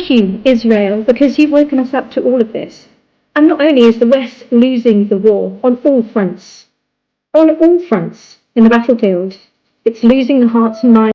thank you, Israel, because you've woken us up to all of this. And not only is the West losing the war on all fronts in the battlefield, it's losing the hearts and minds.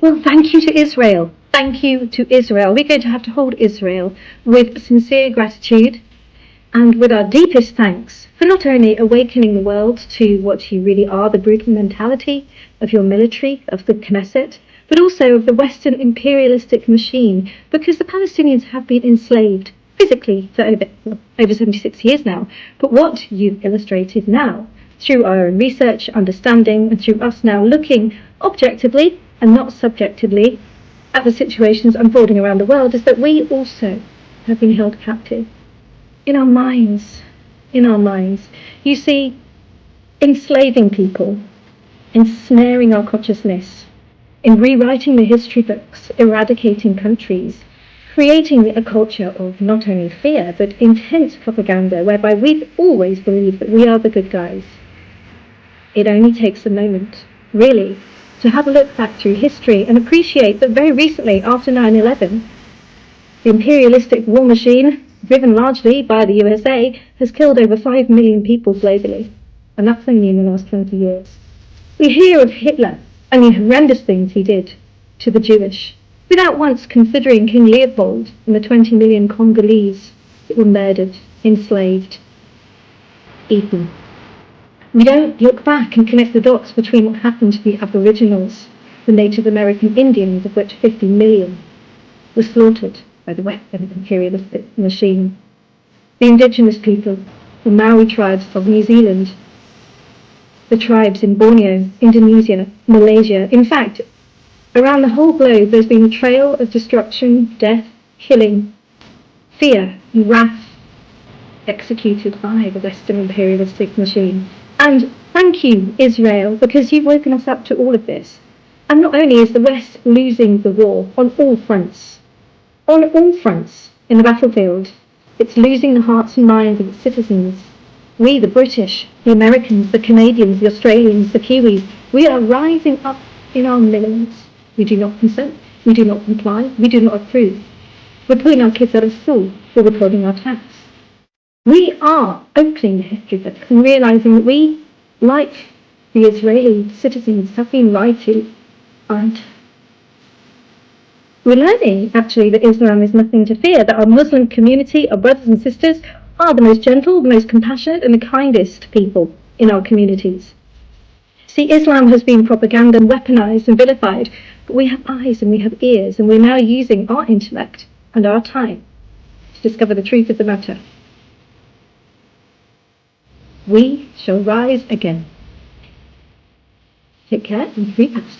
Well, thank you to Israel. Thank you to Israel. We're going to have to hold Israel with sincere gratitude and with our deepest thanks for not only awakening the world to what you really are, the brutal mentality of your military, of the Knesset, but also of the Western imperialistic machine, because the Palestinians have been enslaved physically for over 76 years now. But what you've illustrated now, through our own research, understanding, and through us now looking objectively and not subjectively at the situations unfolding around the world, is that we also have been held captive in our minds. You see, enslaving people, ensnaring our consciousness, in rewriting the history books, eradicating countries, creating a culture of not only fear but intense propaganda, whereby we've always believed that we are the good guys. It only takes a moment, really, to have a look back through history and appreciate that very recently, after 9/11, the imperialistic war machine, driven largely by the USA, has killed over 5 million people globally, and that's only in the last 20 years. We hear of Hitler and the horrendous things he did to the Jewish, without once considering King Leopold and the 20 million Congolese that were murdered, enslaved, eaten. We don't look back and connect the dots between what happened to the Aboriginals, the Native American Indians, of which 50 million were slaughtered by the Western imperialistic machine, the indigenous people, the Maori tribes of New Zealand, the tribes in Borneo, Indonesia, Malaysia. In fact, around the whole globe there's been a trail of destruction, death, killing, fear and wrath executed by the Western imperialistic machine. And thank you, Israel, because you've woken us up to all of this. And not only is the West losing the war on all fronts in the battlefield, it's losing the hearts and minds of its citizens. We, the British, the Americans, the Canadians, the Australians, the Kiwis, we are rising up in our millions. We do not consent, we do not comply, we do not approve. We're pulling our kids out of school, we're withholding our tax. We are opening the history books and realising that we, like the Israeli citizens, have been lied to. And we're learning, actually, that Islam is nothing to fear, that our Muslim community, our brothers and sisters, are the most gentle, the most compassionate and the kindest people in our communities. See, Islam has been propaganda and weaponized and vilified, but we have eyes and we have ears, and we're now using our intellect and our time to discover the truth of the matter. We shall rise again. Take care and be blessed.